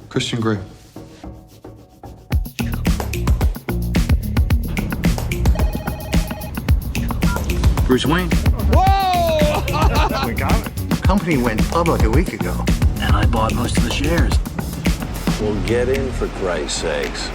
Christian Grey. Bruce Wayne. Whoa! We got it. The company went public a week ago. And I bought most of the shares. Well, get in for Christ's sakes.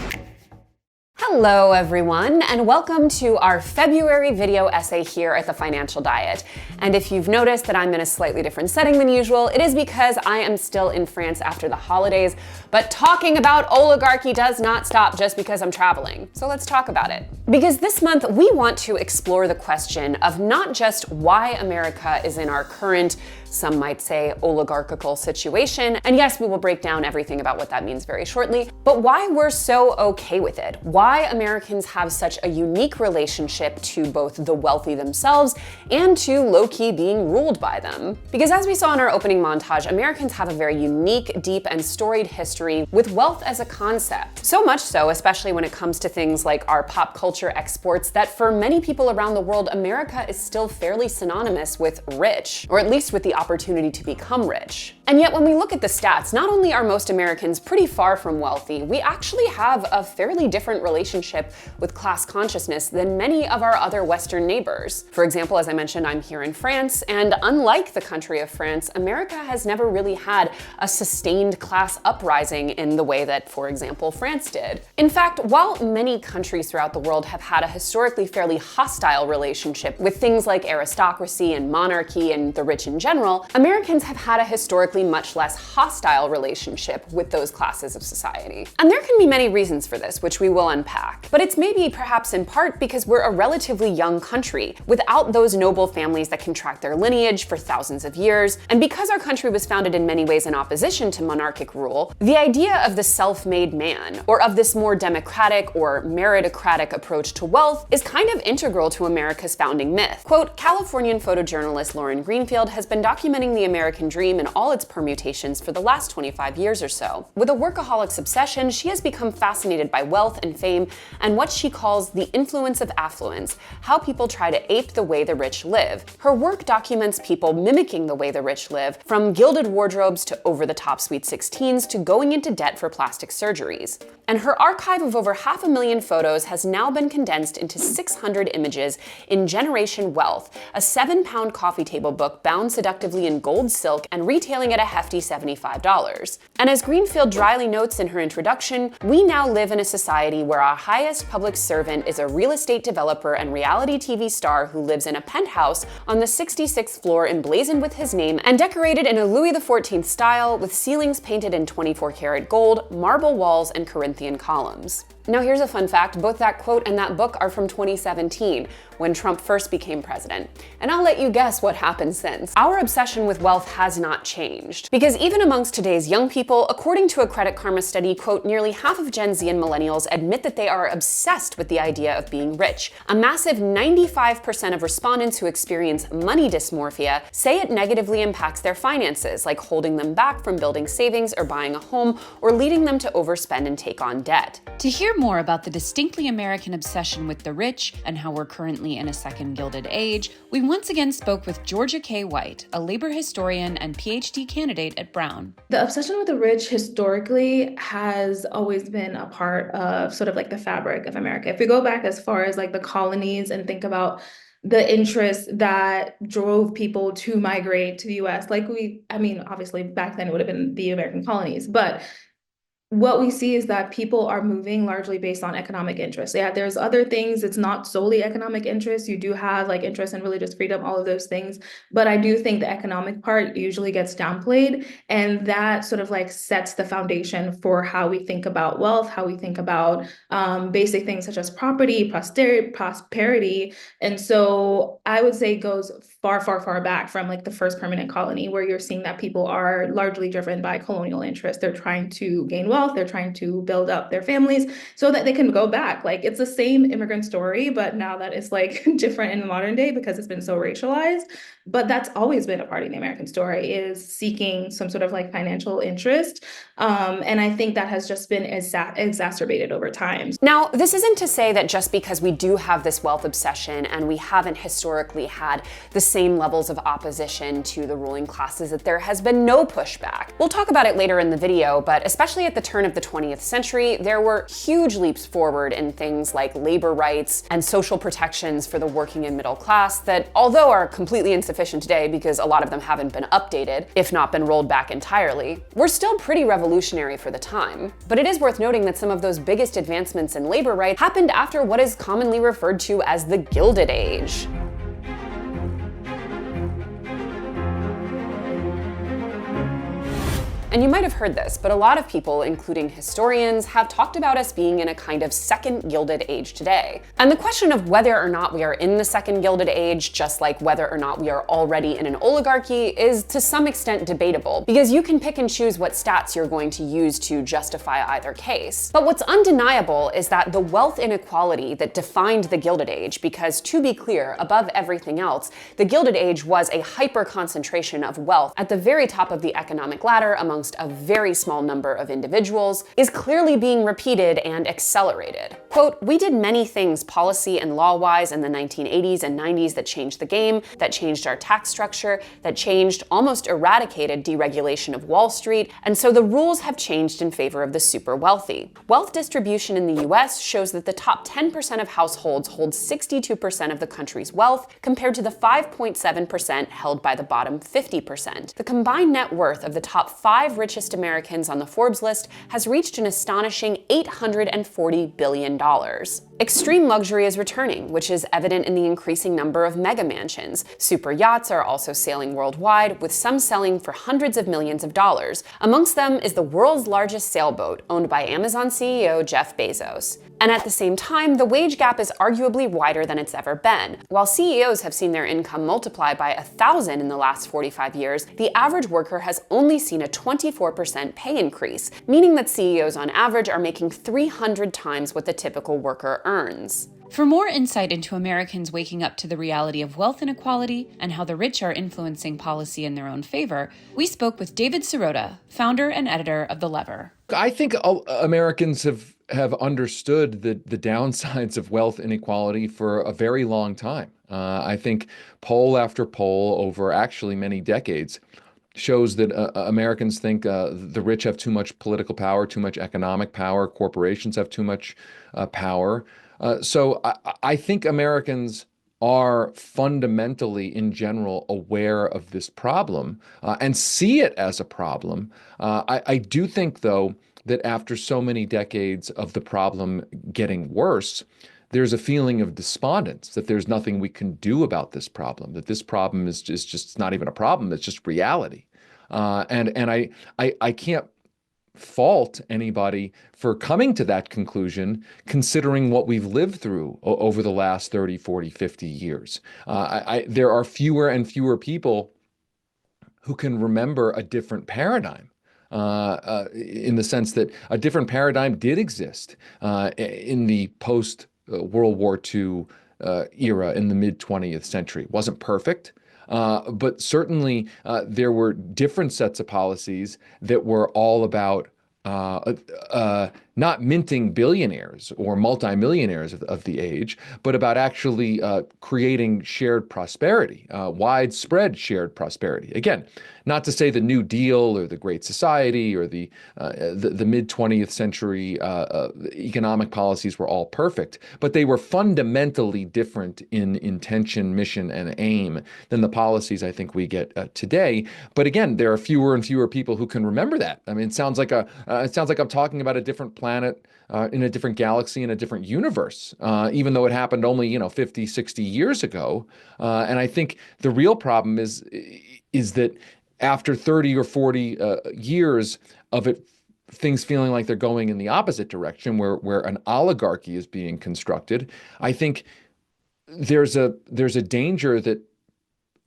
Hello everyone, and welcome to our February video essay here at The Financial Diet. And if you've noticed that I'm in a slightly different setting than usual, it is because I am still in France after the holidays, but talking about oligarchy does not stop just because I'm traveling. So let's talk about it. Because this month we want to explore the question of not just why America is in our current, some might say, oligarchical situation, and yes, we will break down everything about what that means very shortly, but why we're so okay with it, why Americans have such a unique relationship to both the wealthy themselves and to low-key being ruled by them. Because as we saw in our opening montage, Americans have a very unique, deep, and storied history with wealth as a concept. So much so, especially when it comes to things like our pop culture exports, that for many people around the world, America is still fairly synonymous with rich, or at least with the opportunity to become rich. And yet when we look at the stats, not only are most Americans pretty far from wealthy, we actually have a fairly different relationship with class consciousness than many of our other Western neighbors. For example, as I mentioned, I'm here in France, and unlike the country of France, America has never really had a sustained class uprising in the way that, for example, France did. In fact, while many countries throughout the world have had a historically fairly hostile relationship with things like aristocracy and monarchy and the rich in general, Americans have had a historically much less hostile relationship with those classes of society. And there can be many reasons for this, which we will unpack. But it's maybe perhaps in part because we're a relatively young country, without those noble families that can track their lineage for thousands of years. And because our country was founded in many ways in opposition to monarchic rule, the idea of the self-made man, or of this more democratic or meritocratic approach to wealth, is kind of integral to America's founding myth. Quote, Californian photojournalist Lauren Greenfield has been documenting the American dream in all its permutations for the last 25 years or so. With a workaholic's obsession, she has become fascinated by wealth and fame and what she calls the influence of affluence, how people try to ape the way the rich live. Her work documents people mimicking the way the rich live, from gilded wardrobes to over-the-top sweet 16s to going into debt for plastic surgeries. And her archive of over 500,000 photos has now been condensed into 600 images in Generation Wealth, a 7-pound coffee table book bound seductively in gold silk and retailing at a hefty $75. And as Greenfield dryly notes in her introduction, we now live in a society where our highest public servant is a real estate developer and reality TV star who lives in a penthouse on the 66th floor emblazoned with his name and decorated in a Louis XIV style with ceilings painted in 24-karat gold, marble walls, and Corinthian columns. Now here's a fun fact, both that quote and that book are from 2017, when Trump first became president. And I'll let you guess what happened since. Our obsession with wealth has not changed. Because even amongst today's young people, according to a Credit Karma study, quote, nearly half of Gen Z and millennials admit that they are obsessed with the idea of being rich. A massive 95% of respondents who experience money dysmorphia say it negatively impacts their finances, like holding them back from building savings or buying a home, or leading them to overspend and take on debt. To hear more about the distinctly American obsession with the rich and how we're currently in a second Gilded Age, we once again spoke with Georgia K. White, a labor historian and PhD candidate at Brown. The obsession with the rich historically has always been a part of sort of like the fabric of America. If we go back as far as like the colonies and think about the interests that drove people to migrate to the US, obviously back then it would have been the American colonies, but what we see is that people are moving largely based on economic interests. Yeah, there's other things. It's not solely economic interests. You do have like interest in religious freedom, all of those things. But I do think the economic part usually gets downplayed. And that sort of like sets the foundation for how we think about wealth, how we think about basic things such as property, prosperity. And so I would say it goes far, far, far back from like the first permanent colony, where you're seeing that people are largely driven by colonial interests. They're trying to gain wealth. wealth, they're trying to build up their families so that they can go back. Like, it's the same immigrant story, but now that it's like different in the modern day because it's been so racialized. But that's always been a part of the American story, is seeking some sort of like financial interest. And I think that has just been exacerbated over time. Now, this isn't to say that just because we do have this wealth obsession and we haven't historically had the same levels of opposition to the ruling classes, that there has been no pushback. We'll talk about it later in the video, but especially at the turn of the 20th century, there were huge leaps forward in things like labor rights and social protections for the working and middle class that, although are completely insufficient today because a lot of them haven't been updated, if not been rolled back entirely, were still pretty revolutionary for the time. But it is worth noting that some of those biggest advancements in labor rights happened after what is commonly referred to as the Gilded Age. And you might have heard this, but a lot of people, including historians, have talked about us being in a kind of second Gilded Age today. And the question of whether or not we are in the second Gilded Age, just like whether or not we are already in an oligarchy, is to some extent debatable, because you can pick and choose what stats you're going to use to justify either case. But what's undeniable is that the wealth inequality that defined the Gilded Age, because to be clear, above everything else, the Gilded Age was a hyper-concentration of wealth at the very top of the economic ladder among a very small number of individuals, is clearly being repeated and accelerated. Quote, "We did many things policy and law-wise in the 1980s and 90s that changed the game, that changed our tax structure, that changed, almost eradicated deregulation of Wall Street, and so the rules have changed in favor of the super wealthy. Wealth distribution in the US shows that the top 10% of households hold 62% of the country's wealth, compared to the 5.7% held by the bottom 50%. The combined net worth of the top 5 richest Americans on the Forbes list has reached an astonishing $840 billion. Extreme luxury is returning, which is evident in the increasing number of mega mansions. Super yachts are also sailing worldwide, with some selling for hundreds of millions of dollars. Amongst them is the world's largest sailboat, owned by Amazon CEO Jeff Bezos. And at the same time, the wage gap is arguably wider than it's ever been. While CEOs have seen their income multiply by 1,000 in the last 45 years, the average worker has only seen a 24% pay increase, meaning that CEOs on average are making 300 times what the typical worker earns. For more insight into Americans waking up to the reality of wealth inequality and how the rich are influencing policy in their own favor, we spoke with David Sirota, founder and editor of The Lever. I think Americans have understood the downsides of wealth inequality for a very long time. I think poll after poll over actually many decades shows that Americans think the rich have too much political power, too much economic power, corporations have too much power. So I think Americans are fundamentally, in general, aware of this problem and see it as a problem. I do think, though, that after so many decades of the problem getting worse, there's a feeling of despondence, that there's nothing we can do about this problem, that this problem is just not even a problem, it's just reality. And I can't fault anybody for coming to that conclusion, considering what we've lived through over the last 30, 40, 50 years. There are fewer and fewer people who can remember a different paradigm. In the sense that a different paradigm did exist in the post-World War II era in the mid-20th century. It wasn't perfect, but certainly there were different sets of policies that were all about not minting billionaires or multimillionaires of the age, but about actually creating shared prosperity, widespread shared prosperity. Again, not to say the New Deal or the Great Society or the mid-20th century economic policies were all perfect, but they were fundamentally different in intention, mission, and aim than the policies I think we get today. But again, there are fewer and fewer people who can remember that. I mean, it sounds like I'm talking about a different planet in a different galaxy, in a different universe, even though it happened only 50, 60 years ago. And I think the real problem is that after 30 or 40 years of things feeling like they're going in the opposite direction, where an oligarchy is being constructed, I think there's a danger that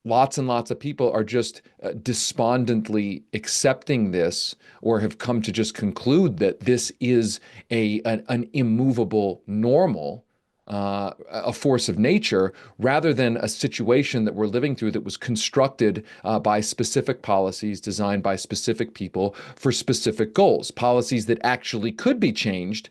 lots and lots of people are just despondently accepting this, or have come to just conclude that this is an immovable normal, a force of nature, rather than a situation that we're living through that was constructed by specific policies designed by specific people for specific goals, policies that actually could be changed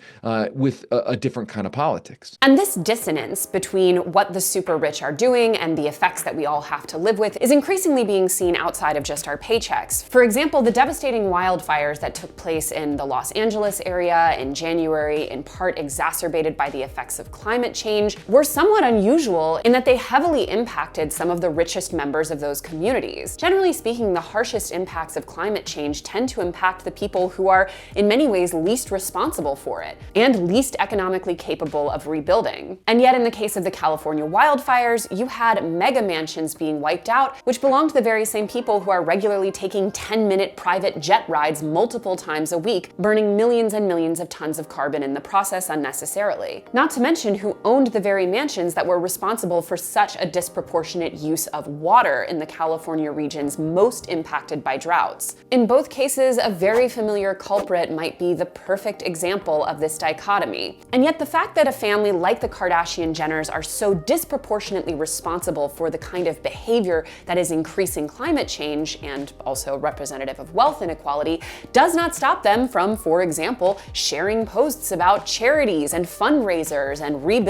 with a different kind of politics. And this dissonance between what the super rich are doing and the effects that we all have to live with is increasingly being seen outside of just our paychecks. For example, the devastating wildfires that took place in the Los Angeles area in January, in part exacerbated by the effects of climate change, were somewhat unusual in that they heavily impacted some of the richest members of those communities. Generally speaking, the harshest impacts of climate change tend to impact the people who are in many ways least responsible for it and least economically capable of rebuilding. And yet in the case of the California wildfires, you had mega mansions being wiped out, which belonged to the very same people who are regularly taking 10-minute private jet rides multiple times a week, burning millions and millions of tons of carbon in the process unnecessarily. Not to mention who owned the very mansions that were responsible for such a disproportionate use of water in the California regions most impacted by droughts. In both cases, a very familiar culprit might be the perfect example of this dichotomy. And yet the fact that a family like the Kardashian-Jenners are so disproportionately responsible for the kind of behavior that is increasing climate change and also representative of wealth inequality does not stop them from, for example, sharing posts about charities and fundraisers and rebuilding,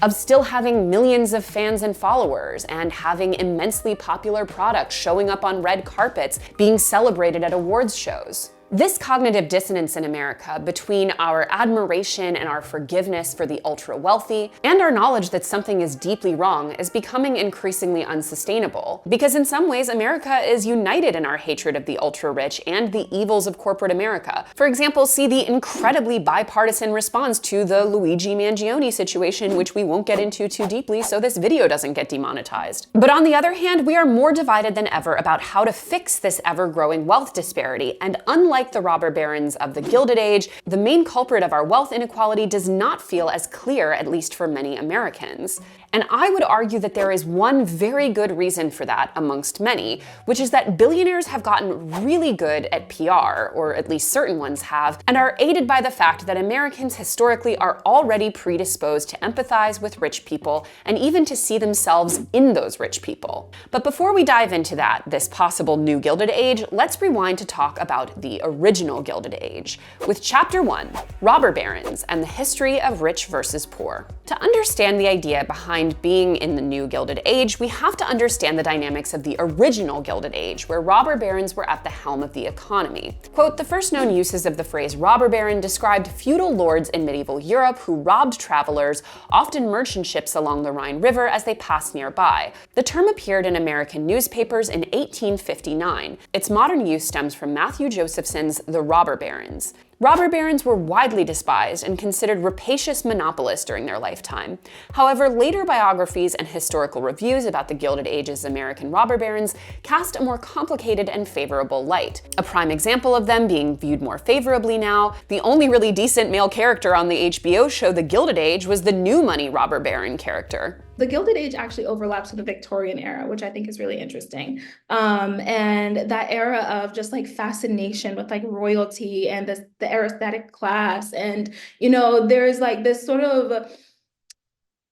of still having millions of fans and followers, and having immensely popular products showing up on red carpets, being celebrated at awards shows. This cognitive dissonance in America between our admiration and our forgiveness for the ultra-wealthy and our knowledge that something is deeply wrong is becoming increasingly unsustainable. Because in some ways, America is united in our hatred of the ultra-rich and the evils of corporate America. For example, see the incredibly bipartisan response to the Luigi Mangione situation, which we won't get into too deeply so this video doesn't get demonetized. But on the other hand, we are more divided than ever about how to fix this ever-growing wealth disparity, and unlike the robber barons of the Gilded Age, the main culprit of our wealth inequality does not feel as clear, at least for many Americans. And I would argue that there is one very good reason for that amongst many, which is that billionaires have gotten really good at PR, or at least certain ones have, and are aided by the fact that Americans historically are already predisposed to empathize with rich people and even to see themselves in those rich people. But before we dive into that, this possible new Gilded Age, let's rewind to talk about the original Gilded Age, with Chapter 1, Robber Barons and the History of Rich versus Poor. To understand the idea behind being in the new Gilded Age, we have to understand the dynamics of the original Gilded Age, where robber barons were at the helm of the economy. Quote, the first known uses of the phrase robber baron described feudal lords in medieval Europe who robbed travelers, often merchant ships along the Rhine River, as they passed nearby. The term appeared in American newspapers in 1859. Its modern use stems from Matthew Josephson's The Robber Barons. Robber barons were widely despised and considered rapacious monopolists during their lifetime. However, later biographies and historical reviews about the Gilded Age's American robber barons cast a more complicated and favorable light. A prime example of them being viewed more favorably now, the only really decent male character on the HBO show The Gilded Age was the new money robber baron character. The Gilded Age actually overlaps with the Victorian era, which I think is really interesting. And that era of just like fascination with like royalty and the aristocratic class. And, you know, there's like this sort of,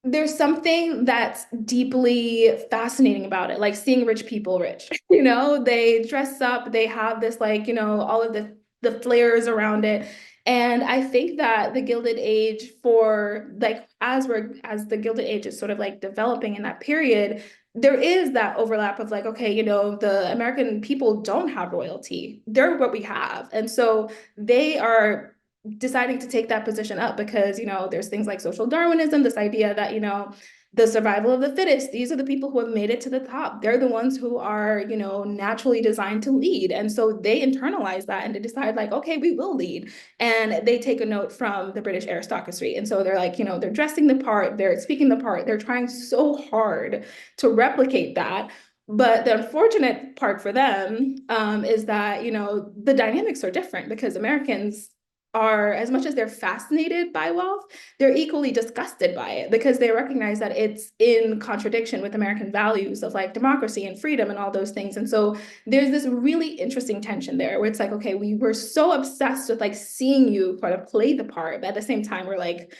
there's something that's deeply fascinating about it, like seeing rich people rich. You know, they dress up, they have this like, you know, all of the flares around it. And I think that the Gilded Age, for like as the Gilded Age is sort of like developing in that period, there is that overlap of like, okay, you know, the American people don't have royalty. They're what we have. And so they are deciding to take that position up because, you know, there's things like social Darwinism, this idea that, you know, the survival of the fittest, these are the people who have made it to the top. They're the ones who are, you know, naturally designed to lead. And so they internalize that and they decide like, okay, we will lead. And they take a note from the British aristocracy. And so they're like, you know, they're dressing the part, they're speaking the part, they're trying so hard to replicate that. But the unfortunate part for them is that, you know, the dynamics are different because Americans are, as much as they're fascinated by wealth, they're equally disgusted by it because they recognize that it's in contradiction with American values of like democracy and freedom and all those things. And so there's this really interesting tension there where it's like, okay, we were so obsessed with like seeing you kind of play the part, but at the same time, we're like,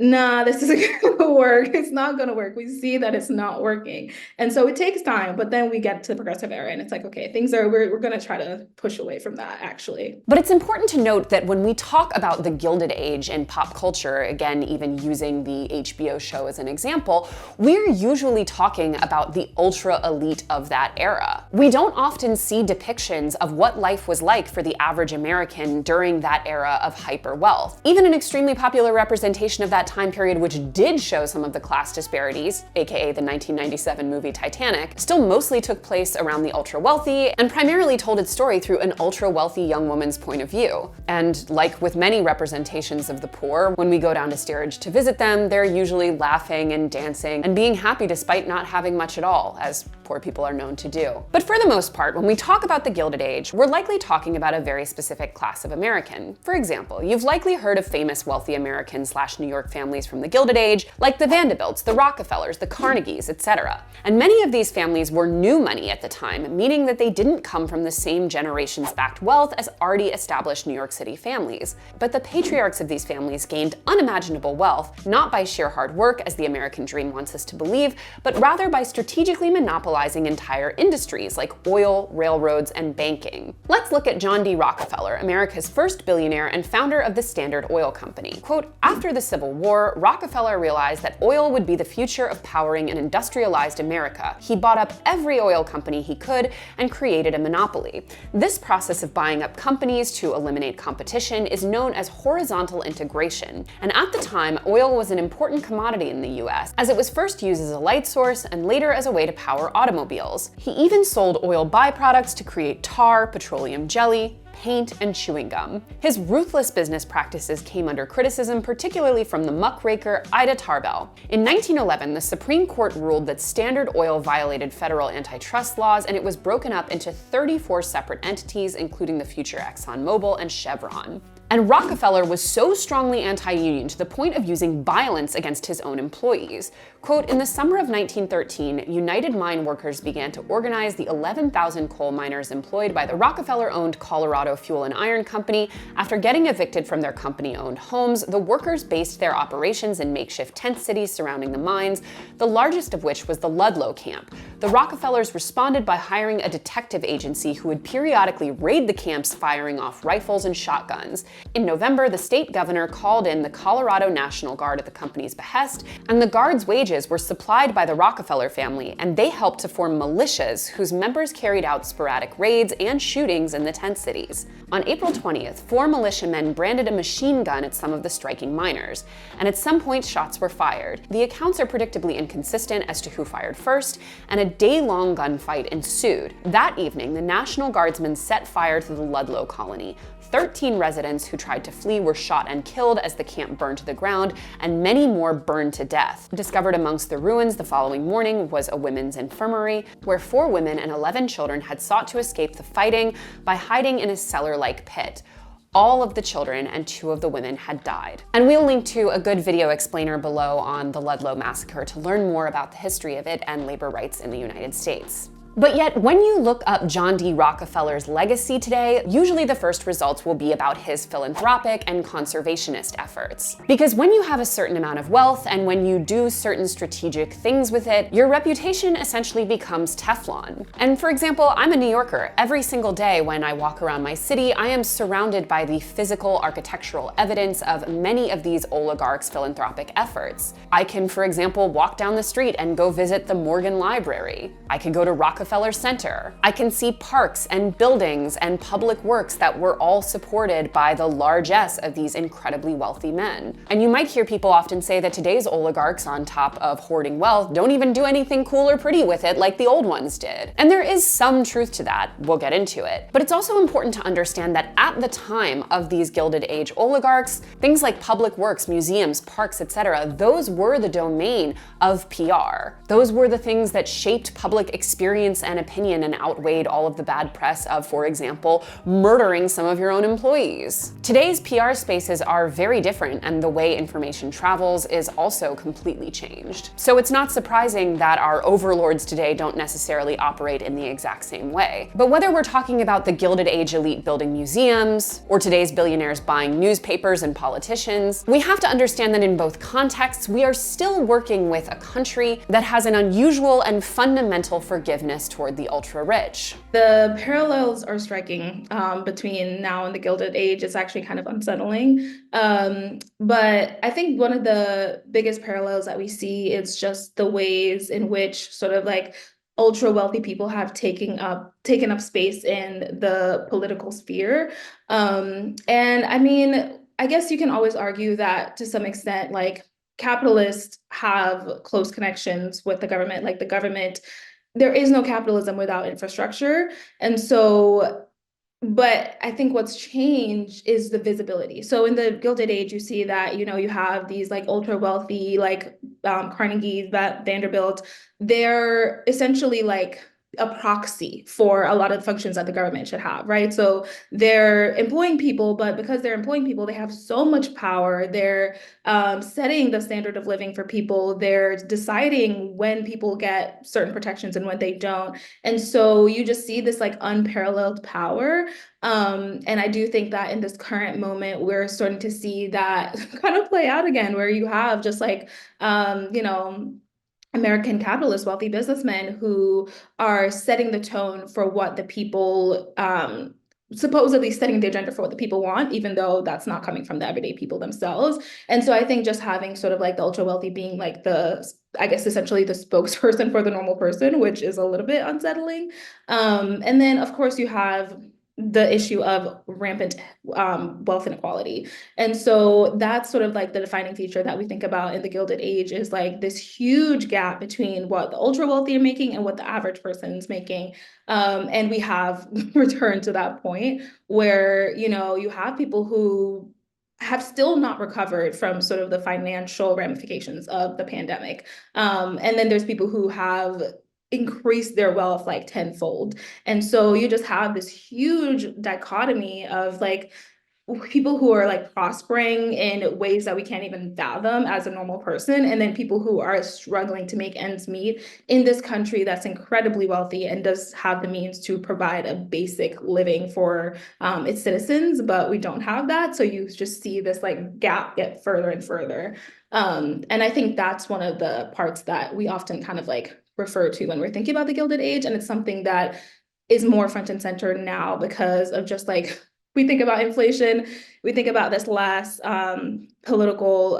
nah, this isn't gonna work. It's not gonna work. We see that it's not working. And so it takes time, but then we get to the progressive era and it's like, okay, we're gonna try to push away from that actually. But it's important to note that when we talk about the Gilded Age in pop culture, again, even using the HBO show as an example, we're usually talking about the ultra elite of that era. We don't often see depictions of what life was like for the average American during that era of hyper wealth. Even an extremely popular representation of that time period, which did show some of the class disparities, aka the 1997 movie Titanic, still mostly took place around the ultra wealthy and primarily told its story through an ultra wealthy young woman's point of view. And like with many representations of the poor, when we go down to steerage to visit them, they're usually laughing and dancing and being happy despite not having much at all, as poor people are known to do. But for the most part, when we talk about the Gilded Age, we're likely talking about a very specific class of American. For example, you've likely heard of famous wealthy American / New York families from the Gilded Age, like the Vanderbilts, the Rockefellers, the Carnegies, etc. And many of these families were new money at the time, meaning that they didn't come from the same generations-backed wealth as already established New York City families. But the patriarchs of these families gained unimaginable wealth, not by sheer hard work, as the American dream wants us to believe, but rather by strategically monopolizing entire industries like oil, railroads, and banking. Let's look at John D. Rockefeller, America's first billionaire and founder of the Standard Oil Company. Quote, after the Civil War, Rockefeller realized that oil would be the future of powering an industrialized America. He bought up every oil company he could and created a monopoly. This process of buying up companies to eliminate competition is known as horizontal integration. And at the time, oil was an important commodity in the US, as it was first used as a light source and later as a way to power automobiles. He even sold oil byproducts to create tar, petroleum jelly, paint, and chewing gum. His ruthless business practices came under criticism, particularly from the muckraker Ida Tarbell. In 1911, the Supreme Court ruled that Standard Oil violated federal antitrust laws, and it was broken up into 34 separate entities, including the future ExxonMobil and Chevron. And Rockefeller was so strongly anti-union to the point of using violence against his own employees. Quote, in the summer of 1913, United Mine Workers began to organize the 11,000 coal miners employed by the Rockefeller-owned Colorado Fuel and Iron Company. After getting evicted from their company-owned homes, the workers based their operations in makeshift tent cities surrounding the mines, the largest of which was the Ludlow camp. The Rockefellers responded by hiring a detective agency who would periodically raid the camps, firing off rifles and shotguns. In November, the state governor called in the Colorado National Guard at the company's behest, and the Guard's wages were supplied by the Rockefeller family, and they helped to form militias whose members carried out sporadic raids and shootings in the tent cities. On April 20th, 4 militiamen branded a machine gun at some of the striking miners, and at some point shots were fired. The accounts are predictably inconsistent as to who fired first, and a day-long gunfight ensued. That evening, the National Guardsmen set fire to the Ludlow colony. 13 residents who tried to flee were shot and killed as the camp burned to the ground, and many more burned to death. Discovered amongst the ruins the following morning was a women's infirmary, where 4 women and 11 children had sought to escape the fighting by hiding in a cellar-like pit. All of the children and 2 of the women had died. And we'll link to a good video explainer below on the Ludlow massacre to learn more about the history of it and labor rights in the United States. But yet, when you look up John D. Rockefeller's legacy today, usually the first results will be about his philanthropic and conservationist efforts. Because when you have a certain amount of wealth and when you do certain strategic things with it, your reputation essentially becomes Teflon. And for example, I'm a New Yorker. Every single day when I walk around my city, I am surrounded by the physical architectural evidence of many of these oligarchs' philanthropic efforts. I can, for example, walk down the street and go visit the Morgan Library. I can go to Rockefeller Center. I can see parks and buildings and public works that were all supported by the largesse of these incredibly wealthy men. And you might hear people often say that today's oligarchs, on top of hoarding wealth, don't even do anything cool or pretty with it like the old ones did. And there is some truth to that. We'll get into it. But it's also important to understand that at the time of these Gilded Age oligarchs, things like public works, museums, parks, etc., those were the domain of PR. Those were the things that shaped public experience experience and opinion and outweighed all of the bad press of, for example, murdering some of your own employees. Today's PR spaces are very different, and the way information travels is also completely changed. So it's not surprising that our overlords today don't necessarily operate in the exact same way. But whether we're talking about the Gilded Age elite building museums, or today's billionaires buying newspapers and politicians, we have to understand that in both contexts, we are still working with a country that has an unusual and fundamental forgiveness toward the ultra-rich. The parallels are striking between now and the Gilded Age. It's actually kind of unsettling. But I think one of the biggest parallels that we see is just the ways in which sort of like ultra wealthy people have taken up space in the political sphere. And I mean, I guess you can always argue that to some extent, like capitalists have close connections with the government. Like the government, there is no capitalism without infrastructure. And so, but I think what's changed is the visibility. So in the Gilded Age, you see that, you know, you have these like ultra wealthy, like Carnegie, Vanderbilt, they're essentially like a proxy for a lot of the functions that the government should have, right? So they're employing people, but because they're employing people, they have so much power. They're setting the standard of living for people. They're deciding when people get certain protections and when they don't. And so you just see this like unparalleled power. And I do think that in this current moment, we're starting to see that kind of play out again, where you have just like, you know, American capitalist, wealthy businessmen who are setting the tone for what the people, supposedly setting the agenda for what the people want, even though that's not coming from the everyday people themselves. And so I think just having sort of like the ultra wealthy being like the, I guess, essentially the spokesperson for the normal person, which is a little bit unsettling. And then, of course, you have the issue of rampant wealth inequality. And so that's sort of like the defining feature that we think about in the Gilded Age is like this huge gap between what the ultra wealthy are making and what the average person's making. And we have returned to that point where, you know, you have people who have still not recovered from sort of the financial ramifications of the pandemic. And then there's people who have increase their wealth like tenfold. And so you just have this huge dichotomy of like people who are like prospering in ways that we can't even fathom as a normal person, and then people who are struggling to make ends meet in this country that's incredibly wealthy and does have the means to provide a basic living for its citizens, but we don't have that. So you just see this like gap get further and further. And I think that's one of the parts that we often kind of like refer to when we're thinking about the Gilded Age. And it's something that is more front and center now because of just like, we think about inflation, we think about this last political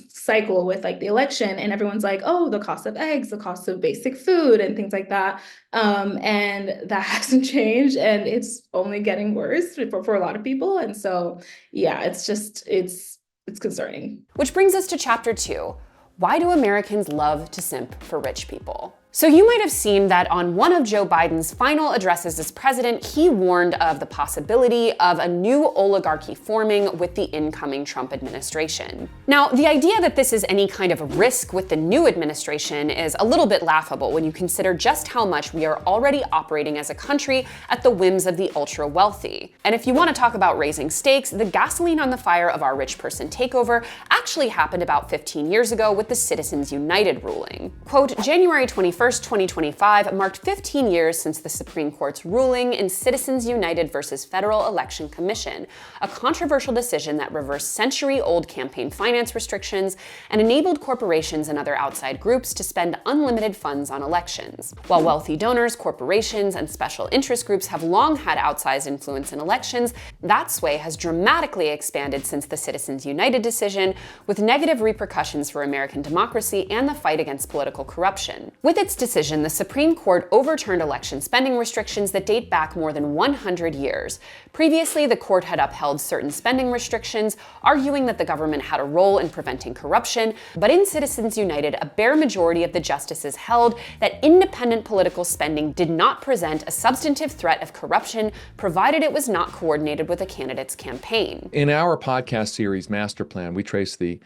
cycle with like the election, and everyone's like, oh, the cost of eggs, the cost of basic food and things like that. And that hasn't changed, and it's only getting worse for a lot of people. And so, yeah, it's just, it's concerning. Which brings us to chapter 2. Why do Americans love to simp for rich people? So you might have seen that on one of Joe Biden's final addresses as president, he warned of the possibility of a new oligarchy forming with the incoming Trump administration. Now, the idea that this is any kind of a risk with the new administration is a little bit laughable when you consider just how much we are already operating as a country at the whims of the ultra wealthy. And if you want to talk about raising stakes, the gasoline on the fire of our rich person takeover actually happened about 15 years ago with the Citizens United ruling. Quote, January 21st, 2025 marked 15 years since the Supreme Court's ruling in Citizens United versus Federal Election Commission, a controversial decision that reversed century-old campaign finance restrictions and enabled corporations and other outside groups to spend unlimited funds on elections. While wealthy donors, corporations, and special interest groups have long had outsized influence in elections, that sway has dramatically expanded since the Citizens United decision, with negative repercussions for American democracy and the fight against political corruption. With its decision, the Supreme Court overturned election spending restrictions that date back more than 100 years. Previously, the court had upheld certain spending restrictions, arguing that the government had a role in preventing corruption, but in Citizens United, a bare majority of the justices held that independent political spending did not present a substantive threat of corruption, provided it was not coordinated with a candidate's campaign. In our podcast series, Master Plan, we trace the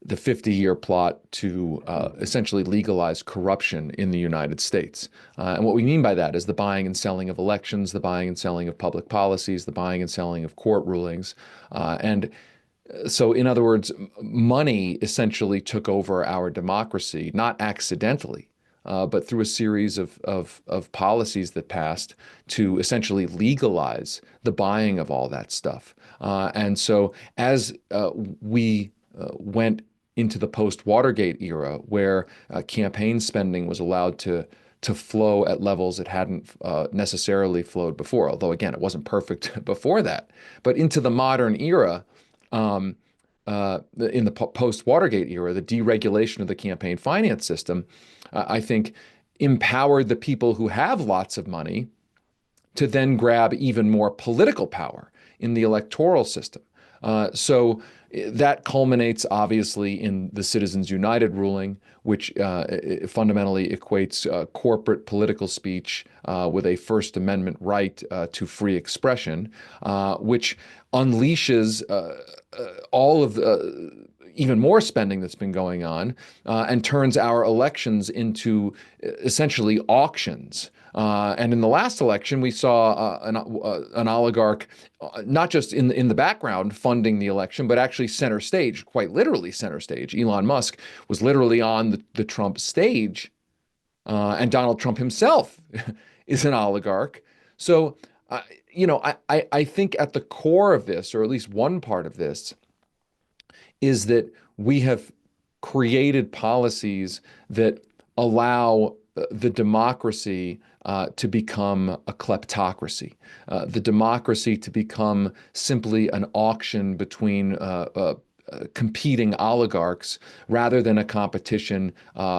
the 50-year plot to essentially legalize corruption in the United States. And what we mean by that is the buying and selling of elections, the buying and selling of public policies, the buying and selling of court rulings. So in other words, money essentially took over our democracy, not accidentally, but through a series of policies that passed to essentially legalize the buying of all that stuff. And so as we went into the post-Watergate era, where campaign spending was allowed to flow at levels it hadn't necessarily flowed before, although again, it wasn't perfect before that. But into the modern era, in the post-Watergate era, the deregulation of the campaign finance system, I think, empowered the people who have lots of money to then grab even more political power in the electoral system. So that culminates obviously in the Citizens United ruling, which fundamentally equates corporate political speech with a First Amendment right to free expression, which unleashes all of the even more spending that's been going on and turns our elections into essentially auctions. And in the last election, we saw an oligarch not just in the background funding the election, but actually center stage, quite literally center stage. Elon Musk was literally on the Trump stage, and Donald Trump himself is an oligarch. So, I think at the core of this, or at least one part of this, is that we have created policies that allow the democracy to become a kleptocracy, the democracy to become simply an auction between competing oligarchs rather than a competition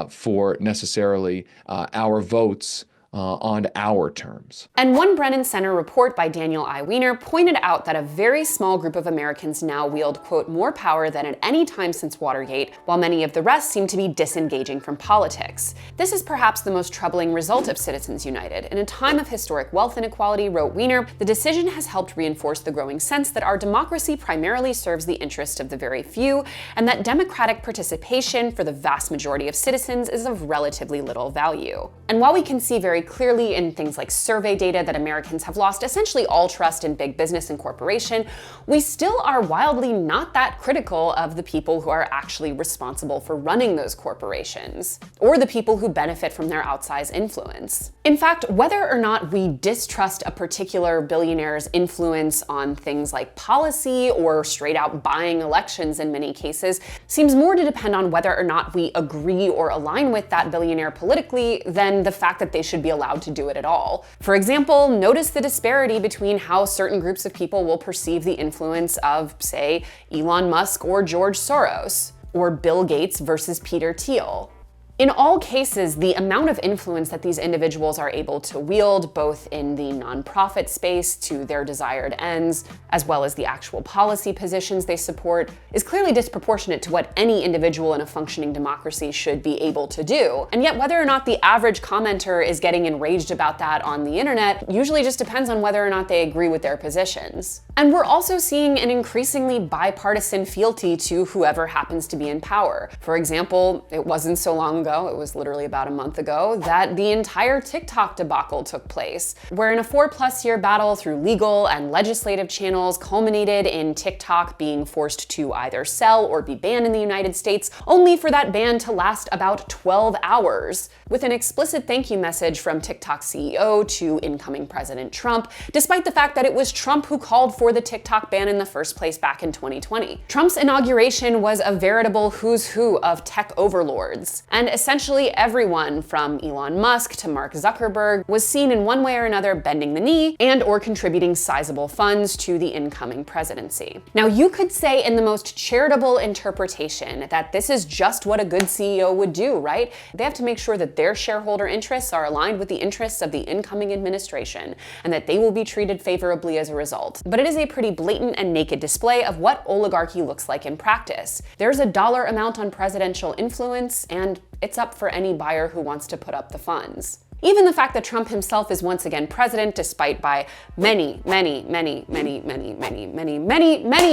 for necessarily our votes on our terms. And one Brennan Center report by Daniel I. Weiner pointed out that a very small group of Americans now wield, quote, more power than at any time since Watergate, while many of the rest seem to be disengaging from politics. This is perhaps the most troubling result of Citizens United. In a time of historic wealth inequality, wrote Weiner, the decision has helped reinforce the growing sense that our democracy primarily serves the interest of the very few, and that democratic participation for the vast majority of citizens is of relatively little value. And while we can see very clearly in things like survey data that Americans have lost essentially all trust in big business and corporation, we still are wildly not that critical of the people who are actually responsible for running those corporations, or the people who benefit from their outsized influence. In fact, whether or not we distrust a particular billionaire's influence on things like policy or straight out buying elections in many cases seems more to depend on whether or not we agree or align with that billionaire politically than the fact that they should be allowed to do it at all. For example, notice the disparity between how certain groups of people will perceive the influence of, say, Elon Musk or George Soros, or Bill Gates versus Peter Thiel. In all cases, the amount of influence that these individuals are able to wield, both in the nonprofit space to their desired ends, as well as the actual policy positions they support, is clearly disproportionate to what any individual in a functioning democracy should be able to do. And yet, whether or not the average commenter is getting enraged about that on the internet usually just depends on whether or not they agree with their positions. And we're also seeing an increasingly bipartisan fealty to whoever happens to be in power. For example, it wasn't so long ago, it was literally about a month ago, that the entire TikTok debacle took place, where in a 4+ year battle through legal and legislative channels culminated in TikTok being forced to either sell or be banned in the United States, only for that ban to last about 12 hours, with an explicit thank you message from TikTok CEO to incoming President Trump, despite the fact that it was Trump who called for the TikTok ban in the first place back in 2020. Trump's inauguration was a veritable who's who of tech overlords, and essentially everyone from Elon Musk to Mark Zuckerberg was seen in one way or another bending the knee and or contributing sizable funds to the incoming presidency. Now, you could say in the most charitable interpretation that this is just what a good CEO would do, right? They have to make sure that their shareholder interests are aligned with the interests of the incoming administration and that they will be treated favorably as a result. But it is a pretty blatant and naked display of what oligarchy looks like in practice. There's a dollar amount on presidential influence, and it's up for any buyer who wants to put up the funds. Even the fact that Trump himself is once again president, despite by many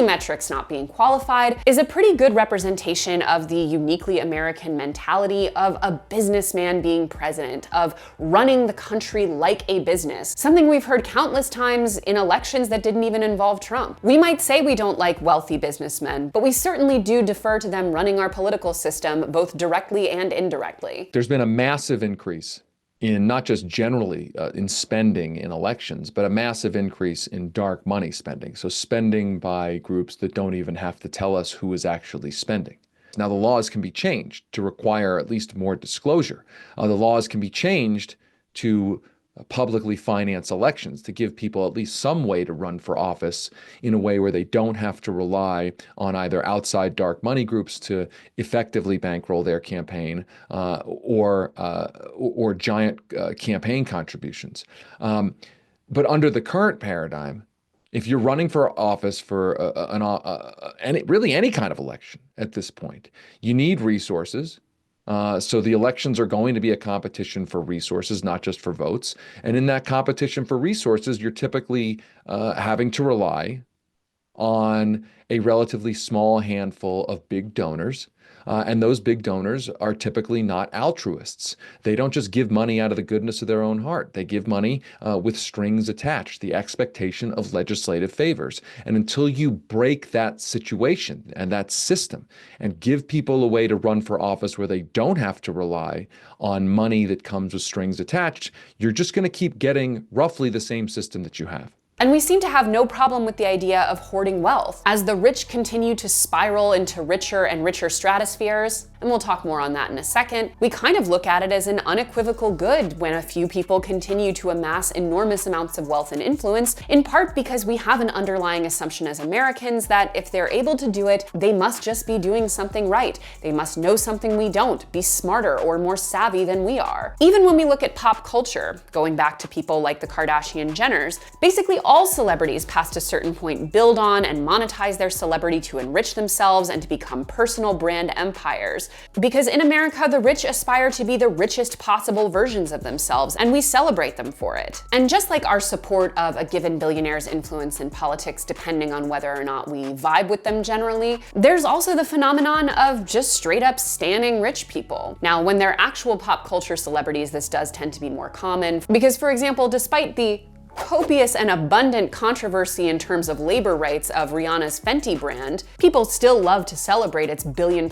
metrics not being qualified, is a pretty good representation of the uniquely American mentality of a businessman being president, of running the country like a business, something we've heard countless times in elections that didn't even involve Trump. We might say we don't like wealthy businessmen, but we certainly do defer to them running our political system both directly and indirectly. There's been a massive increase in not just generally in spending in elections, but a massive increase in dark money spending. So spending by groups that don't even have to tell us who is actually spending. Now, the laws can be changed to require at least more disclosure. The laws can be changed to publicly finance elections, to give people at least some way to run for office in a way where they don't have to rely on either outside dark money groups to effectively bankroll their campaign or giant campaign contributions. But under the current paradigm, if you're running for office for really any kind of election at this point, you need resources. So the elections are going to be a competition for resources, not just for votes. And in that competition for resources, you're typically having to rely on a relatively small handful of big donors. And those big donors are typically not altruists. They don't just give money out of the goodness of their own heart. They give money with strings attached, the expectation of legislative favors. And until you break that situation and that system and give people a way to run for office where they don't have to rely on money that comes with strings attached, you're just going to keep getting roughly the same system that you have. And we seem to have no problem with the idea of hoarding wealth. As the rich continue to spiral into richer and richer stratospheres, and we'll talk more on that in a second, we kind of look at it as an unequivocal good when a few people continue to amass enormous amounts of wealth and influence, in part because we have an underlying assumption as Americans that if they're able to do it, they must just be doing something right. They must know something we don't, be smarter or more savvy than we are. Even when we look at pop culture, going back to people like the Kardashian-Jenners, basically all celebrities past a certain point build on and monetize their celebrity to enrich themselves and to become personal brand empires. Because in America, the rich aspire to be the richest possible versions of themselves, and we celebrate them for it. And just like our support of a given billionaire's influence in politics depending on whether or not we vibe with them generally, there's also the phenomenon of just straight up standing rich people. Now, when they're actual pop culture celebrities, this does tend to be more common, because for example, despite the copious and abundant controversy in terms of labor rights of Rihanna's Fenty brand, people still love to celebrate its $billion+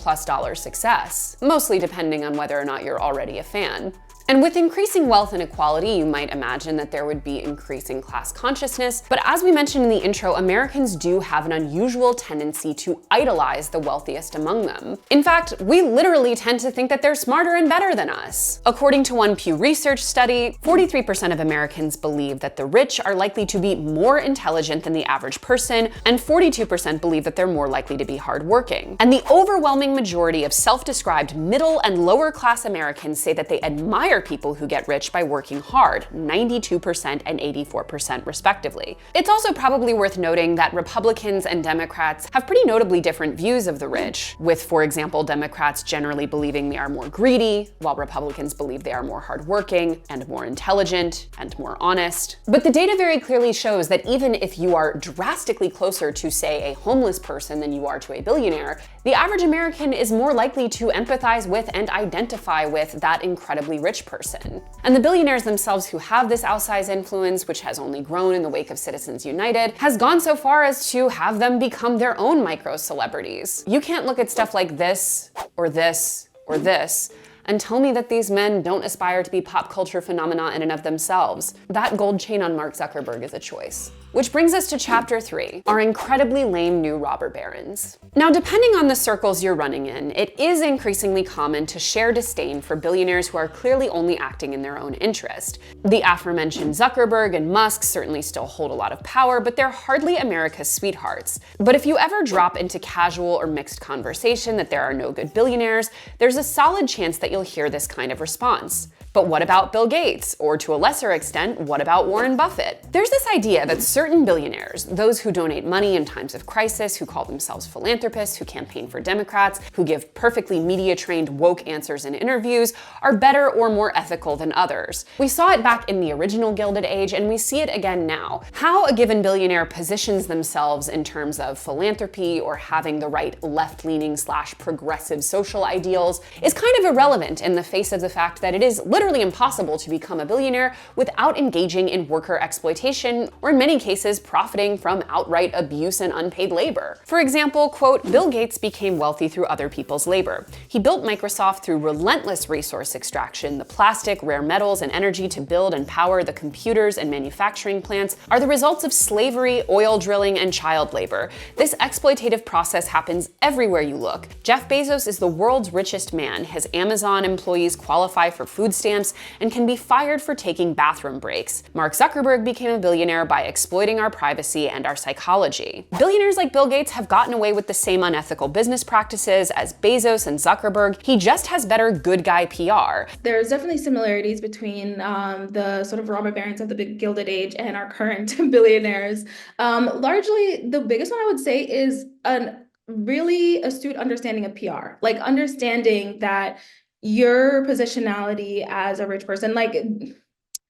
success, mostly depending on whether or not you're already a fan. And with increasing wealth inequality, you might imagine that there would be increasing class consciousness, but as we mentioned in the intro, Americans do have an unusual tendency to idolize the wealthiest among them. In fact, we literally tend to think that they're smarter and better than us. According to one Pew Research study, 43% of Americans believe that the rich are likely to be more intelligent than the average person, and 42% believe that they're more likely to be hardworking. And the overwhelming majority of self-described middle and lower class Americans say that they admire people who get rich by working hard, 92% and 84% respectively. It's also probably worth noting that Republicans and Democrats have pretty notably different views of the rich, with, for example, Democrats generally believing they are more greedy, while Republicans believe they are more hardworking and more intelligent and more honest. But the data very clearly shows that even if you are drastically closer to, say, a homeless person than you are to a billionaire, the average American is more likely to empathize with and identify with that incredibly rich person. And the billionaires themselves who have this outsized influence, which has only grown in the wake of Citizens United, has gone so far as to have them become their own micro-celebrities. You can't look at stuff like this, or this, or this, and tell me that these men don't aspire to be pop culture phenomena in and of themselves. That gold chain on Mark Zuckerberg is a choice. Which brings us to chapter 3, our incredibly lame new robber barons. Now, depending on the circles you're running in, it is increasingly common to share disdain for billionaires who are clearly only acting in their own interest. The aforementioned Zuckerberg and Musk certainly still hold a lot of power, but they're hardly America's sweethearts. But if you ever drop into casual or mixed conversation that there are no good billionaires, there's a solid chance that you'll hear this kind of response. But what about Bill Gates? Or to a lesser extent, what about Warren Buffett? There's this idea that certain billionaires, those who donate money in times of crisis, who call themselves philanthropists, who campaign for Democrats, who give perfectly media-trained woke answers in interviews, are better or more ethical than others. We saw it back in the original Gilded Age, and we see it again now. How a given billionaire positions themselves in terms of philanthropy or having the right left-leaning / progressive social ideals is kind of irrelevant in the face of the fact that it is literally impossible to become a billionaire without engaging in worker exploitation, or in many cases profiting from outright abuse and unpaid labor. For example, quote, Bill Gates became wealthy through other people's labor. He built Microsoft through relentless resource extraction. The plastic, rare metals, and energy to build and power the computers and manufacturing plants are the results of slavery, oil drilling, and child labor. This exploitative process happens everywhere you look. Jeff Bezos is the world's richest man. His Amazon employees qualify for food stamps and can be fired for taking bathroom breaks. Mark Zuckerberg became a billionaire by exploiting our privacy and our psychology. Billionaires like Bill Gates have gotten away with the same unethical business practices as Bezos and Zuckerberg. He just has better good guy PR. There's definitely similarities between the sort of robber barons of the Gilded Age and our current billionaires. Largely, the biggest one I would say is a really astute understanding of PR, like understanding that your positionality as a rich person, like,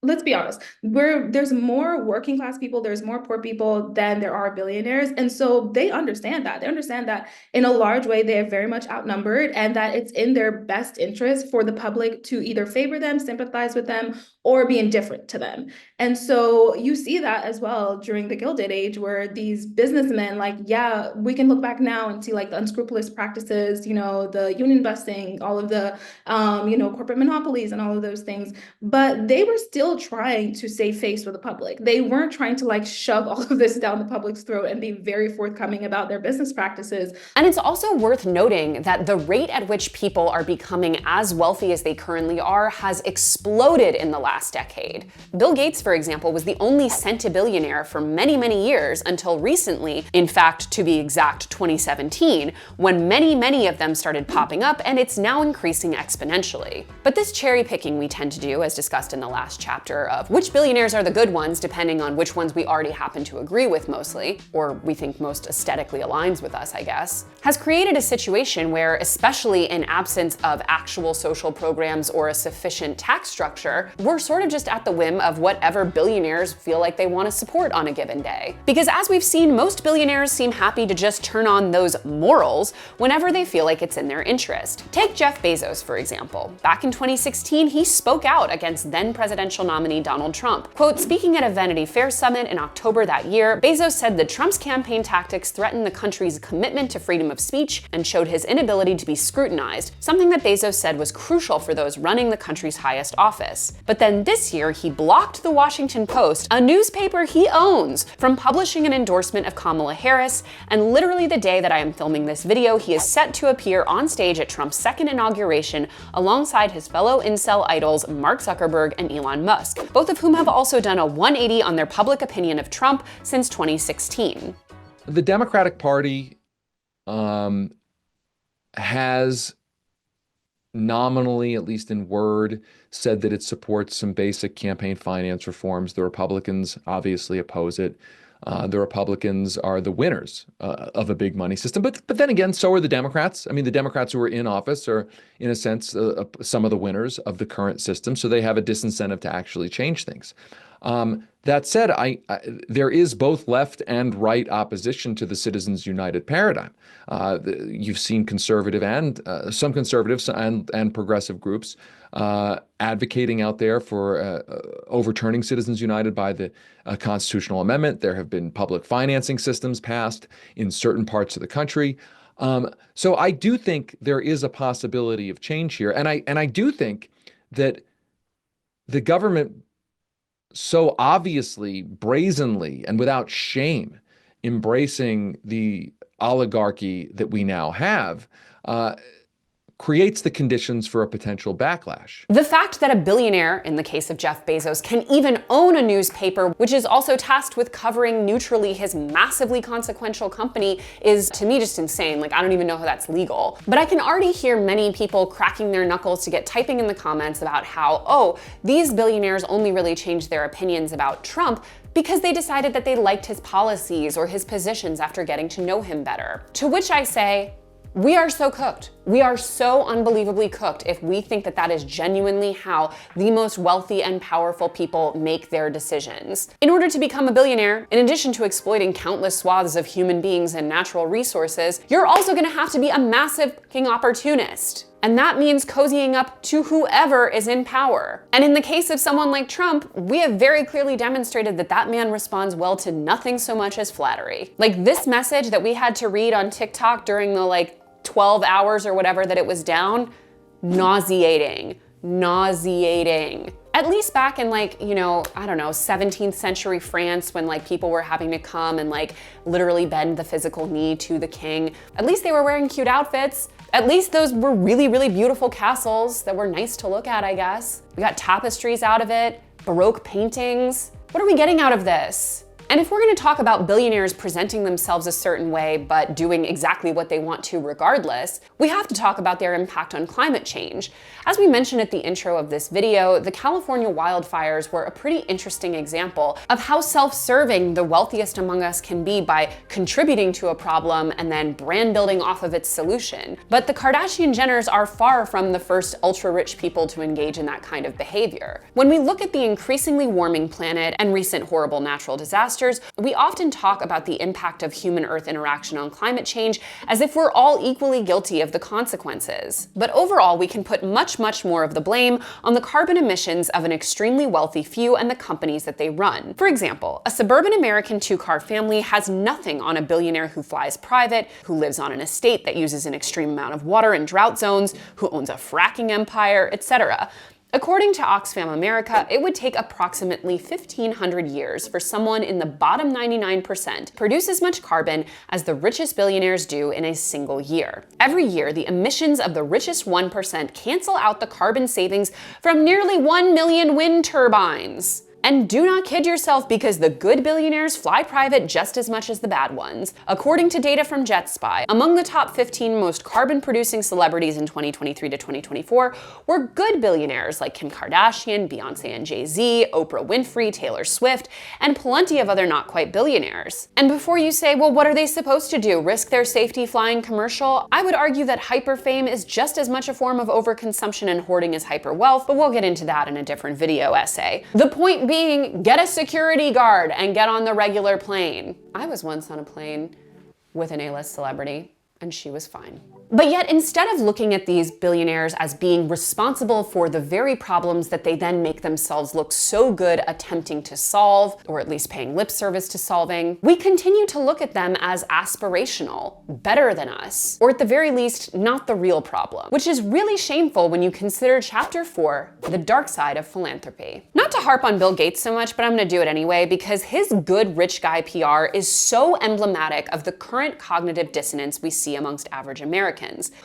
let's be honest, there's more working class people, there's more poor people than there are billionaires. And so they understand that. They understand that in a large way, they are very much outnumbered, and that it's in their best interest for the public to either favor them, sympathize with them, or be indifferent to them. And so you see that as well during the Gilded Age, where these businessmen, like, yeah, we can look back now and see like the unscrupulous practices, the union busting, all of the, corporate monopolies and all of those things. But they were still trying to save face with the public. They weren't trying to like shove all of this down the public's throat and be very forthcoming about their business practices. And it's also worth noting that the rate at which people are becoming as wealthy as they currently are has exploded in the last decade. Bill Gates, for example, was the only centibillionaire for many, many years until recently, in fact, to be exact, 2017, when many, many of them started popping up, and it's now increasing exponentially. But this cherry picking we tend to do, as discussed in the last chapter, of which billionaires are the good ones, depending on which ones we already happen to agree with mostly, or we think most aesthetically aligns with us, I guess, has created a situation where, especially in absence of actual social programs or a sufficient tax structure, we're sort of just at the whim of whatever billionaires feel like they want to support on a given day. Because as we've seen, most billionaires seem happy to just turn on those morals whenever they feel like it's in their interest. Take Jeff Bezos, for example. Back in 2016, he spoke out against then presidential nominee Donald Trump. Quote, speaking at a Vanity Fair summit in October that year, Bezos said that Trump's campaign tactics threatened the country's commitment to freedom of speech and showed his inability to be scrutinized, something that Bezos said was crucial for those running the country's highest office. But then this year, he blocked the Washington Post, a newspaper he owns, from publishing an endorsement of Kamala Harris, and literally the day that I am filming this video, he is set to appear on stage at Trump's second inauguration alongside his fellow incel idols Mark Zuckerberg and Elon Musk, both of whom have also done a 180 on their public opinion of Trump since 2016. The Democratic Party has nominally, at least in word, said that it supports some basic campaign finance reforms. The Republicans obviously oppose it. The Republicans are the winners of a big money system. But then again, so are the Democrats. I mean, the Democrats who are in office are, in a sense, some of the winners of the current system. So they have a disincentive to actually change things. That said, there is both left and right opposition to the Citizens United paradigm. You've seen conservative and some conservatives and progressive groups advocating out there for overturning Citizens United by the constitutional amendment. There have been public financing systems passed in certain parts of the country. So I do think there is a possibility of change here. And I do think that the government so obviously, brazenly, and without shame embracing the oligarchy that we now have creates the conditions for a potential backlash. The fact that a billionaire, in the case of Jeff Bezos, can even own a newspaper, which is also tasked with covering neutrally his massively consequential company, is to me just insane. Like, I don't even know how that's legal. But I can already hear many people cracking their knuckles to get typing in the comments about how, oh, these billionaires only really changed their opinions about Trump because they decided that they liked his policies or his positions after getting to know him better. To which I say, we are so cooked. We are so unbelievably cooked if we think that that is genuinely how the most wealthy and powerful people make their decisions. In order to become a billionaire, in addition to exploiting countless swaths of human beings and natural resources, you're also gonna have to be a massive fucking opportunist. And that means cozying up to whoever is in power. And in the case of someone like Trump, we have very clearly demonstrated that that man responds well to nothing so much as flattery. Like this message that we had to read on TikTok during the 12 hours or whatever that it was down, nauseating. At least back in I don't know, 17th century France when people were having to come and literally bend the physical knee to the king. At least they were wearing cute outfits. At least those were really, really beautiful castles that were nice to look at, I guess. We got tapestries out of it, Baroque paintings. What are we getting out of this? And if we're gonna talk about billionaires presenting themselves a certain way, but doing exactly what they want to regardless, we have to talk about their impact on climate change. As we mentioned at the intro of this video, the California wildfires were a pretty interesting example of how self-serving the wealthiest among us can be by contributing to a problem and then brand building off of its solution. But the Kardashian-Jenners are far from the first ultra-rich people to engage in that kind of behavior. When we look at the increasingly warming planet and recent horrible natural disasters, we often talk about the impact of human-Earth interaction on climate change as if we're all equally guilty of the consequences. But overall, we can put much more of the blame on the carbon emissions of an extremely wealthy few and the companies that they run. For example, a suburban American two-car family has nothing on a billionaire who flies private, who lives on an estate that uses an extreme amount of water in drought zones, who owns a fracking empire, etc. According to Oxfam America, it would take approximately 1,500 years for someone in the bottom 99% to produce as much carbon as the richest billionaires do in a single year. Every year, the emissions of the richest 1% cancel out the carbon savings from nearly 1 million wind turbines. And do not kid yourself, because the good billionaires fly private just as much as the bad ones. According to data from JetSpy, among the top 15 most carbon-producing celebrities in 2023 to 2024 were good billionaires like Kim Kardashian, Beyonce and Jay-Z, Oprah Winfrey, Taylor Swift, and plenty of other not-quite billionaires. And before you say, well, what are they supposed to do, risk their safety flying commercial? I would argue that hyperfame is just as much a form of overconsumption and hoarding as hyperwealth, but we'll get into that in a different video essay. The point being, get a security guard and get on the regular plane. I was once on a plane with an A-list celebrity, and she was fine. But yet, instead of looking at these billionaires as being responsible for the very problems that they then make themselves look so good attempting to solve, or at least paying lip service to solving, we continue to look at them as aspirational, better than us, or at the very least, not the real problem, which is really shameful when you consider Chapter 4, the dark side of philanthropy. Not to harp on Bill Gates so much, but I'm gonna do it anyway, because his good rich guy PR is so emblematic of the current cognitive dissonance we see amongst average Americans.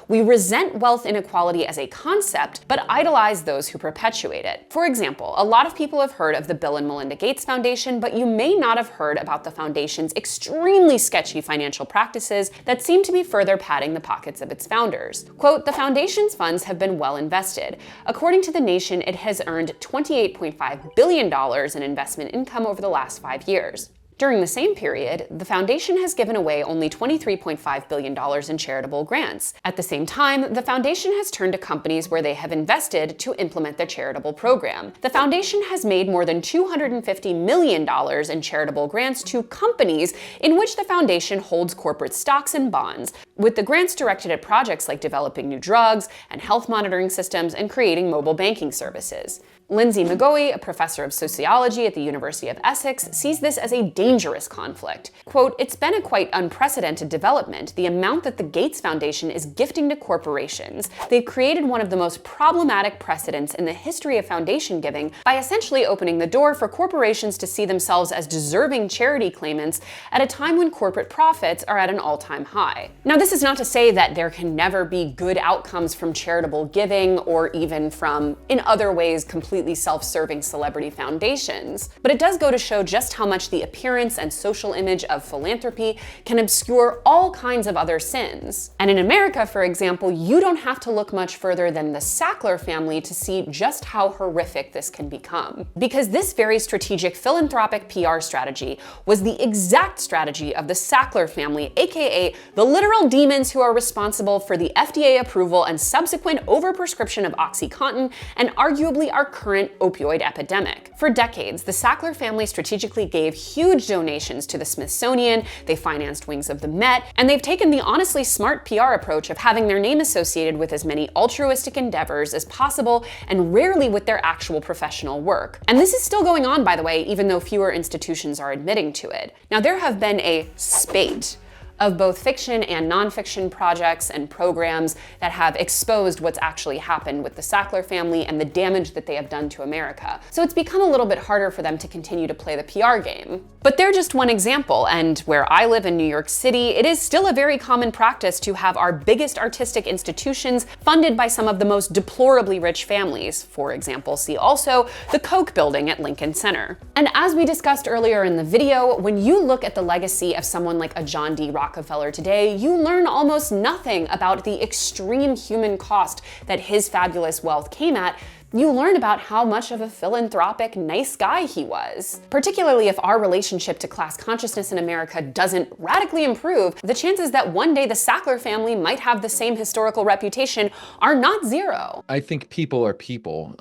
We resent wealth inequality as a concept, but idolize those who perpetuate it. For example, a lot of people have heard of the Bill and Melinda Gates Foundation, but you may not have heard about the foundation's extremely sketchy financial practices that seem to be further padding the pockets of its founders. Quote, the foundation's funds have been well invested. According to The Nation, it has earned $28.5 billion in investment income over the last 5 years. During the same period, the foundation has given away only $23.5 billion in charitable grants. At the same time, the foundation has turned to companies where they have invested to implement their charitable program. The foundation has made more than $250 million in charitable grants to companies in which the foundation holds corporate stocks and bonds, with the grants directed at projects like developing new drugs and health monitoring systems and creating mobile banking services. Lindsay McGoey, a professor of sociology at the University of Essex, sees this as a dangerous conflict. Quote, "It's been a quite unprecedented development, the amount that the Gates Foundation is gifting to corporations. They've created one of the most problematic precedents in the history of foundation giving by essentially opening the door for corporations to see themselves as deserving charity claimants at a time when corporate profits are at an all-time high." Now, this is not to say that there can never be good outcomes from charitable giving or even from, in other ways, completely self-serving celebrity foundations, but it does go to show just how much the appearance and social image of philanthropy can obscure all kinds of other sins. And in America, for example, you don't have to look much further than the Sackler family to see just how horrific this can become. Because this very strategic philanthropic PR strategy was the exact strategy of the Sackler family, aka the literal demons who are responsible for the FDA approval and subsequent overprescription of OxyContin and arguably our current opioid epidemic. For decades, the Sackler family strategically gave huge donations to the Smithsonian, they financed wings of the Met, and they've taken the honestly smart PR approach of having their name associated with as many altruistic endeavors as possible and rarely with their actual professional work. And this is still going on, by the way, even though fewer institutions are admitting to it. Now, there have been a spate of both fiction and nonfiction projects and programs that have exposed what's actually happened with the Sackler family and the damage that they have done to America. So it's become a little bit harder for them to continue to play the PR game. But they're just one example, and where I live in New York City, it is still a very common practice to have our biggest artistic institutions funded by some of the most deplorably rich families. For example, see also the Koch building at Lincoln Center. And as we discussed earlier in the video, when you look at the legacy of someone like a John D. Rockefeller today, you learn almost nothing about the extreme human cost that his fabulous wealth came at. You learn about how much of a philanthropic, nice guy he was. Particularly if our relationship to class consciousness in America doesn't radically improve, the chances that one day the Sackler family might have the same historical reputation are not zero. I think people are people,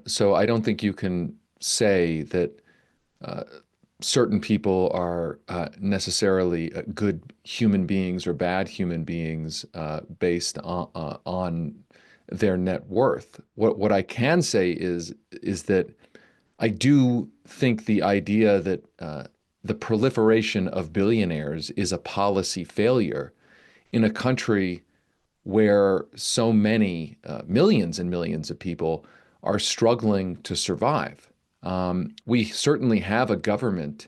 so I don't think you can say that certain people are necessarily good human beings or bad human beings based on their net worth. What I can say is that I do think the idea that the proliferation of billionaires is a policy failure in a country where so many millions and millions of people are struggling to survive. We certainly have a government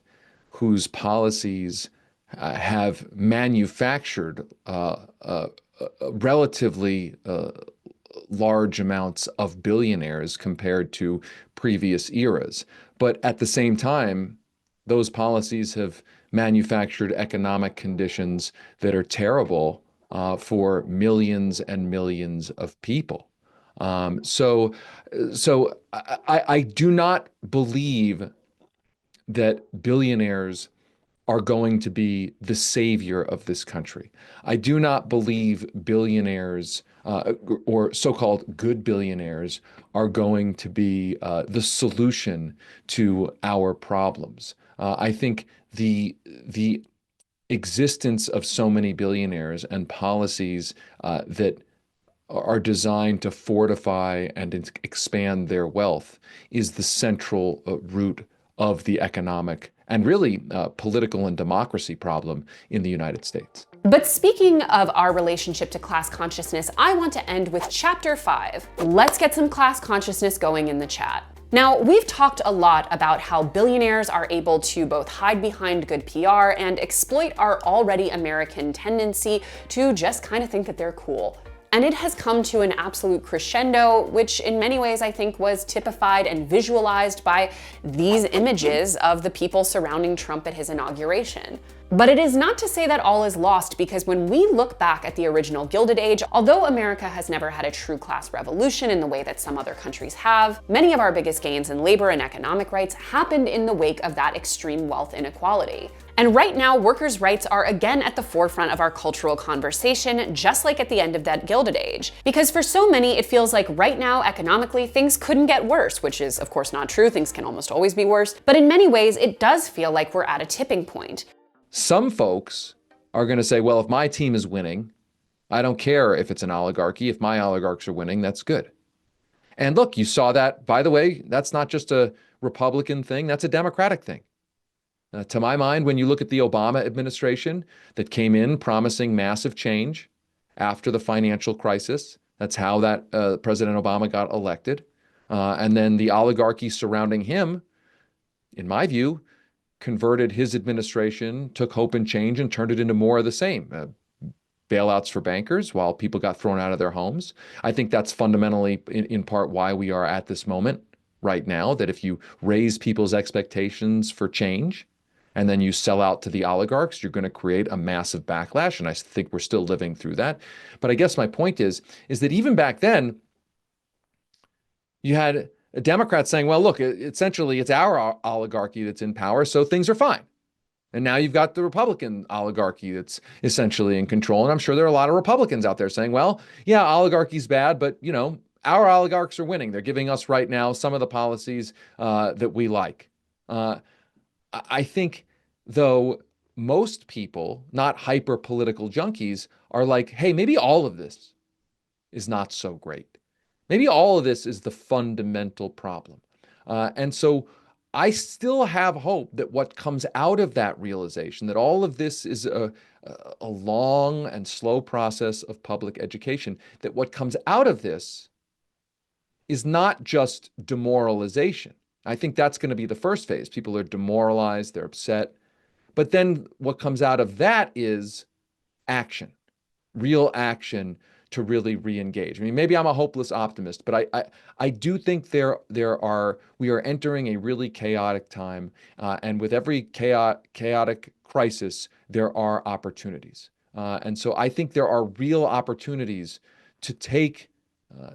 whose policies have manufactured relatively large amounts of billionaires compared to previous eras. But at the same time, those policies have manufactured economic conditions that are terrible for millions and millions of people. So I do not believe that billionaires are going to be the savior of this country. I do not believe billionaires or so-called good billionaires are going to be the solution to our problems. I think the existence of so many billionaires and policies that are designed to fortify and expand their wealth is the central root of the economic and really political and democracy problem in the United States. But speaking of our relationship to class consciousness, I want to end with chapter 5. Let's get some class consciousness going in the chat. Now, we've talked a lot about how billionaires are able to both hide behind good PR and exploit our already American tendency to just kind of think that they're cool. And it has come to an absolute crescendo, which in many ways I think was typified and visualized by these images of the people surrounding Trump at his inauguration. But it is not to say that all is lost, because when we look back at the original Gilded Age, although America has never had a true class revolution in the way that some other countries have, many of our biggest gains in labor and economic rights happened in the wake of that extreme wealth inequality. And right now, workers' rights are again at the forefront of our cultural conversation, just like at the end of that Gilded Age. Because for so many, it feels like right now, economically, things couldn't get worse, which is of course not true. Things can almost always be worse. But in many ways, it does feel like we're at a tipping point. Some folks are going to say, well, if my team is winning, I don't care if it's an oligarchy. If my oligarchs are winning, that's good. And look, you saw that, by the way, that's not just a Republican thing, that's a Democratic thing. To my mind, when you look at the Obama administration that came in promising massive change after the financial crisis, that's how that President Obama got elected. And then the oligarchy surrounding him, in my view, converted his administration, took hope and change and turned it into more of the same. Bailouts for bankers while people got thrown out of their homes. I think that's fundamentally in part why we are at this moment right now, that if you raise people's expectations for change and then you sell out to the oligarchs, you're going to create a massive backlash. And I think we're still living through that. But I guess my point is that even back then, you had a Democrat saying, well, look, essentially it's our oligarchy that's in power, so things are fine. And now you've got the Republican oligarchy that's essentially in control. And I'm sure there are a lot of Republicans out there saying, well, yeah, oligarchy's bad, but our oligarchs are winning. They're giving us right now some of the policies that we like. I think, though, most people, not hyper political junkies, are like, hey, maybe all of this is not so great. Maybe all of this is the fundamental problem. And so I still have hope that what comes out of that realization, that all of this is a long and slow process of public education, that what comes out of this is not just demoralization. I think that's going to be the first phase. People are demoralized, they're upset. But then what comes out of that is action, real action to really re-engage. I mean, maybe I'm a hopeless optimist, but I do think we are entering a really chaotic time, and with every chaotic crisis, there are opportunities. And so I think there are real opportunities to take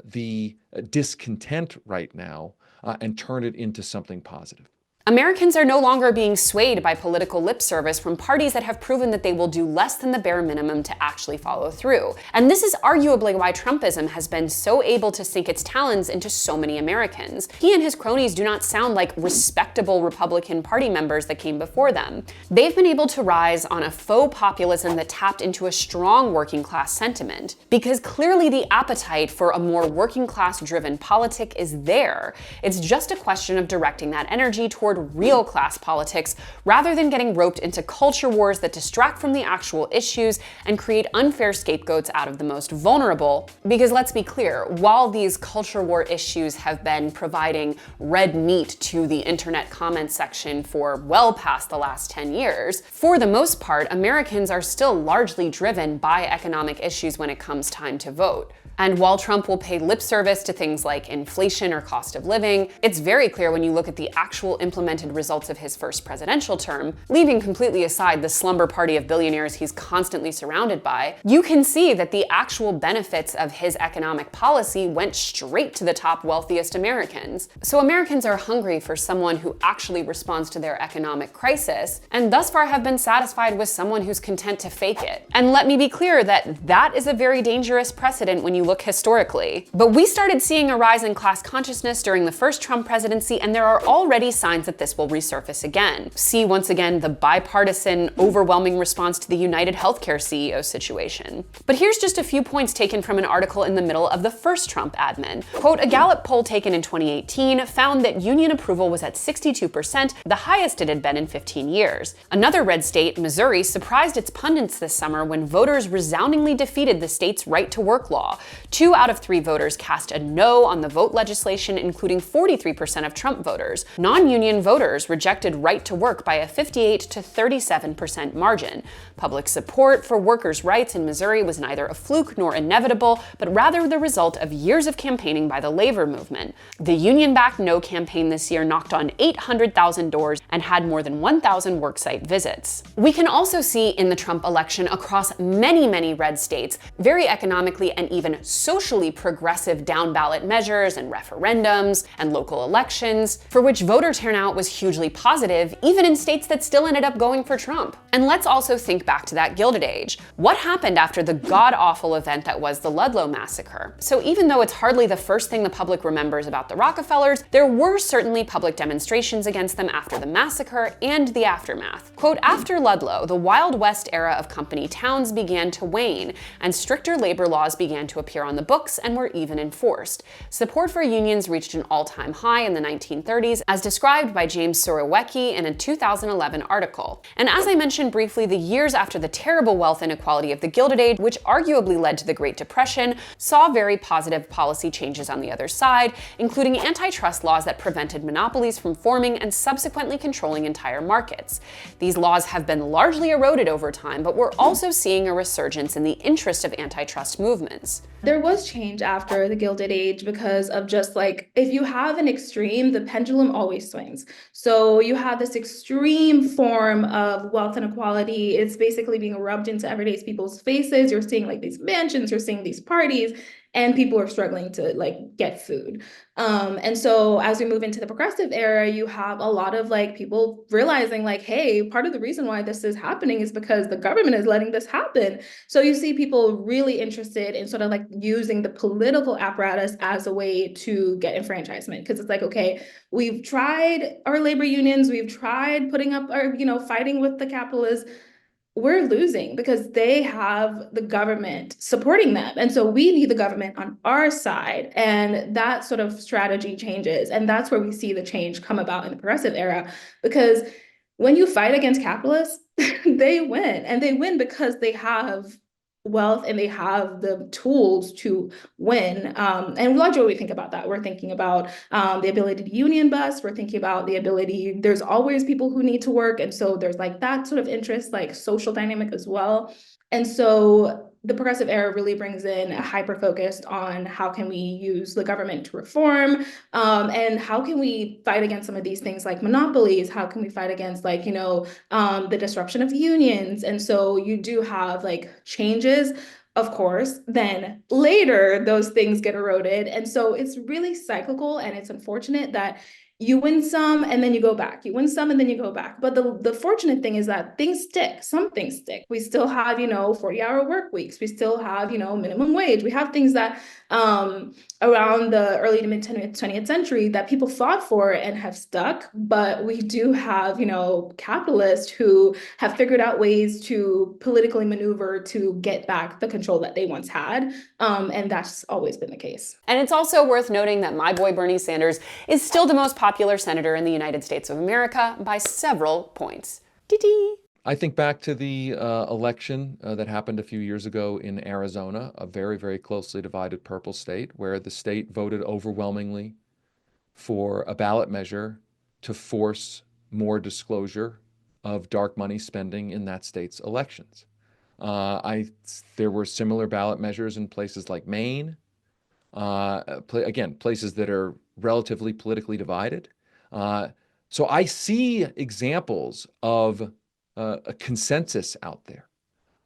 the discontent right now and turn it into something positive. Americans are no longer being swayed by political lip service from parties that have proven that they will do less than the bare minimum to actually follow through. And this is arguably why Trumpism has been so able to sink its talons into so many Americans. He and his cronies do not sound like respectable Republican Party members that came before them. They've been able to rise on a faux populism that tapped into a strong working class sentiment, because clearly the appetite for a more working class driven politic is there. It's just a question of directing that energy toward real class politics rather than getting roped into culture wars that distract from the actual issues and create unfair scapegoats out of the most vulnerable. Because let's be clear, while these culture war issues have been providing red meat to the internet comment section for well past the last 10 years, for the most part, Americans are still largely driven by economic issues when it comes time to vote. And while Trump will pay lip service to things like inflation or cost of living, it's very clear when you look at the actual implemented results of his first presidential term, leaving completely aside the slumber party of billionaires he's constantly surrounded by, you can see that the actual benefits of his economic policy went straight to the top wealthiest Americans. So Americans are hungry for someone who actually responds to their economic crisis, and thus far have been satisfied with someone who's content to fake it. And let me be clear that that is a very dangerous precedent when you look historically. But we started seeing a rise in class consciousness during the first Trump presidency, and there are already signs that this will resurface again. See once again the bipartisan, overwhelming response to the United Healthcare CEO situation. But here's just a few points taken from an article in the middle of the first Trump admin. Quote, a Gallup poll taken in 2018 found that union approval was at 62%, the highest it had been in 15 years. Another red state, Missouri, surprised its pundits this summer when voters resoundingly defeated the state's right-to-work law. 2 out of 3 voters cast a no on the vote legislation, including 43% of Trump voters. Non-union voters rejected right to work by a 58 to 37% margin. Public support for workers' rights in Missouri was neither a fluke nor inevitable, but rather the result of years of campaigning by the labor movement. The union-backed No campaign this year knocked on 800,000 doors and had more than 1,000 worksite visits. We can also see in the Trump election across many red states, very economically and even socially progressive down-ballot measures and referendums and local elections, for which voter turnout turnout was hugely positive, even in states that still ended up going for Trump. And let's also think back to that Gilded Age. What happened after the god-awful event that was the Ludlow massacre? So even though it's hardly the first thing the public remembers about the Rockefellers, there were certainly public demonstrations against them after the massacre and the aftermath. Quote, after Ludlow, the Wild West era of company towns began to wane, and stricter labor laws began to appear on the books and were even enforced. Support for unions reached an all-time high in the 1930s, as described by James Surowiecki in a 2011 article. And as I mentioned briefly, the years after the terrible wealth inequality of the Gilded Age, which arguably led to the Great Depression, saw very positive policy changes on the other side, including antitrust laws that prevented monopolies from forming and subsequently controlling entire markets. These laws have been largely eroded over time, but we're also seeing a resurgence in the interest of antitrust movements. There was change after the Gilded Age because of just like, if you have an extreme, the pendulum always swings. So you have this extreme form of wealth inequality. It's basically being rubbed into everyday people's faces. You're seeing like these mansions, you're seeing these parties, and people are struggling to like get food. And so as we move into the progressive era, you have a lot of like people realizing like, hey, part of the reason why this is happening is because the government is letting this happen. So you see people really interested in sort of like using the political apparatus as a way to get enfranchisement. Because it's like, okay, we've tried our labor unions, we've tried putting up our, fighting with the capitalists. We're losing because they have the government supporting them. And so we need the government on our side. And that sort of strategy changes. And that's where we see the change come about in the progressive era. Because when you fight against capitalists, they win. And they win because they have wealth and they have the tools to win. And largely when we think about that, we're thinking about the ability to union bust, we're thinking about the ability, there's always people who need to work. And so there's like that sort of interest, like social dynamic as well. And so the progressive era really brings in a hyper focus on how can we use the government to reform, and how can we fight against some of these things like monopolies, how can we fight against like, the disruption of unions. And so you do have like changes, of course, then later those things get eroded. And so it's really cyclical, and it's unfortunate that you win some and then you go back. You win some and then you go back. But the fortunate thing is that things stick. Some things stick. We still have, 40-hour work weeks. We still have, minimum wage. We have things that around the early to mid 20th century that people fought for and have stuck. But we do have, capitalists who have figured out ways to politically maneuver to get back the control that they once had. And that's always been the case. And it's also worth noting that my boy Bernie Sanders is still the most popular senator in the United States of America by several points. Dee-dee. I think back to the election that happened a few years ago in Arizona, a very, very closely divided purple state, where the state voted overwhelmingly for a ballot measure to force more disclosure of dark money spending in that state's elections. There were similar ballot measures in places like Maine, again, places that are relatively politically divided. So I see examples of a consensus out there.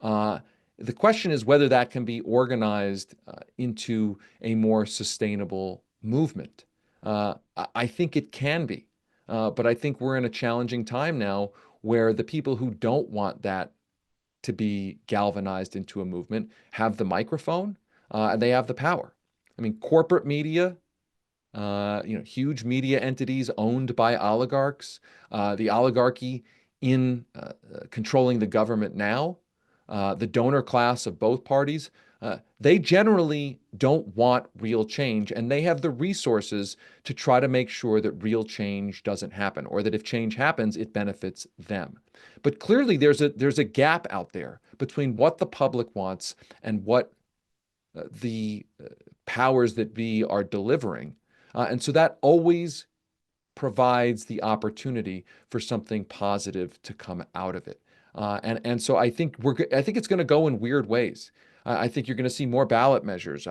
The question is whether that can be organized into a more sustainable movement. I think it can be, but I think we're in a challenging time now where the people who don't want that to be galvanized into a movement have the microphone and they have the power. I mean, corporate media, huge media entities owned by oligarchs, the oligarchy in controlling the government now, the donor class of both parties, they generally don't want real change, and they have the resources to try to make sure that real change doesn't happen, or that if change happens, it benefits them. But clearly there's a gap out there between what the public wants and what the powers that be are delivering. And so that always provides the opportunity for something positive to come out of it. And so I think it's going to go in weird ways. I think you're going to see more ballot measures,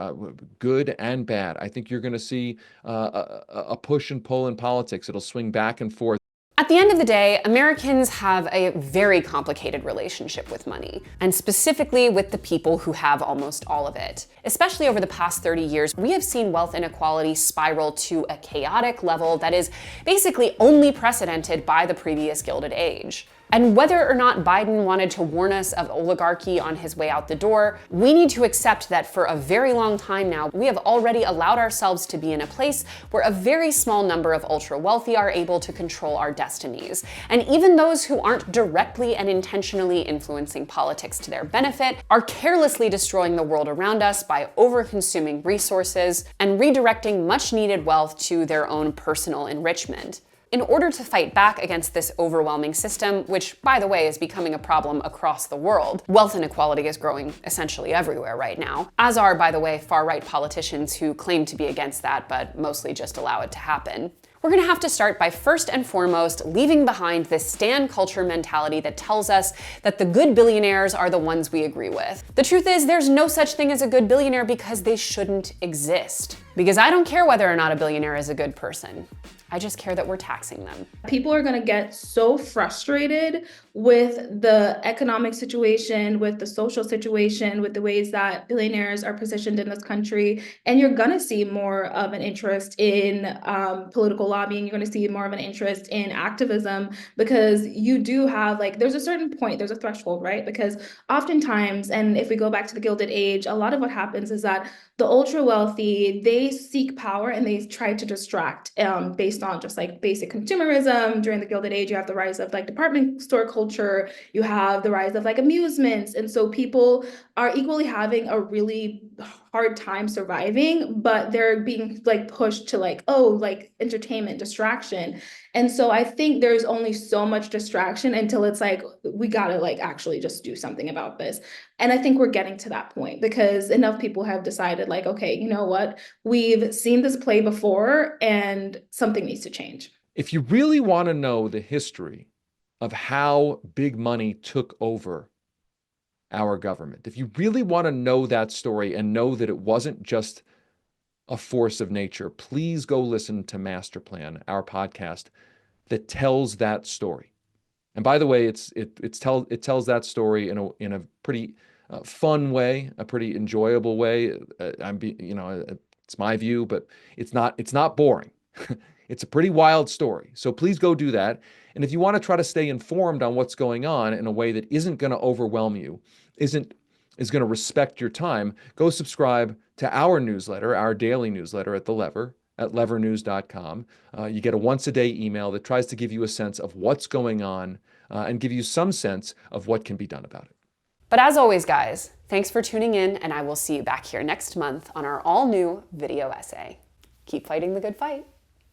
good and bad. I think you're going to see a push and pull in politics. It'll swing back and forth. At the end of the day, Americans have a very complicated relationship with money, and specifically with the people who have almost all of it. Especially over the past 30 years, we have seen wealth inequality spiral to a chaotic level that is basically only precedented by the previous Gilded Age. And whether or not Biden wanted to warn us of oligarchy on his way out the door, we need to accept that for a very long time now, we have already allowed ourselves to be in a place where a very small number of ultra wealthy are able to control our destinies. And even those who aren't directly and intentionally influencing politics to their benefit are carelessly destroying the world around us by over-consuming resources and redirecting much needed wealth to their own personal enrichment. In order to fight back against this overwhelming system, which, by the way, is becoming a problem across the world, wealth inequality is growing essentially everywhere right now, as are, by the way, far-right politicians who claim to be against that, but mostly just allow it to happen. We're gonna have to start by first and foremost leaving behind this stan culture mentality that tells us that the good billionaires are the ones we agree with. The truth is, there's no such thing as a good billionaire because they shouldn't exist. Because I don't care whether or not a billionaire is a good person. I just care that we're taxing them. People are going to get so frustrated with the economic situation, with the social situation, with the ways that billionaires are positioned in this country. And you're going to see more of an interest in political lobbying. You're going to see more of an interest in activism because you do have, like, there's a certain point, there's a threshold, right? Because oftentimes, and if we go back to the Gilded Age, a lot of what happens is that the ultra wealthy, they seek power and they try to distract based on just like basic consumerism. During the Gilded Age, you have the rise of like department store culture, you have the rise of like amusements. And so people are equally having a really hard time surviving, but they're being like pushed to like, oh, like entertainment, distraction. And so I think there's only so much distraction until it's like, we gotta like actually just do something about this. And I think we're getting to that point because enough people have decided like, okay, you know what? We've seen this play before and something needs to change. If you really want to know the history of how big money took over our government, if you really want to know that story and know that it wasn't just a force of nature, please go listen to Master Plan, our podcast that tells that story. And by the way, it tells that story in a pretty fun way, a pretty enjoyable way. It's my view, but it's not boring. It's a pretty wild story. So please go do that. And if you want to try to stay informed on what's going on in a way that isn't going to overwhelm you, is going to respect your time, go subscribe to our newsletter, our daily newsletter at The Lever, at levernews.com. You get a once-a-day email that tries to give you a sense of what's going on and give you some sense of what can be done about it. But as always, guys, thanks for tuning in, and I will see you back here next month on our all-new video essay. Keep fighting the good fight.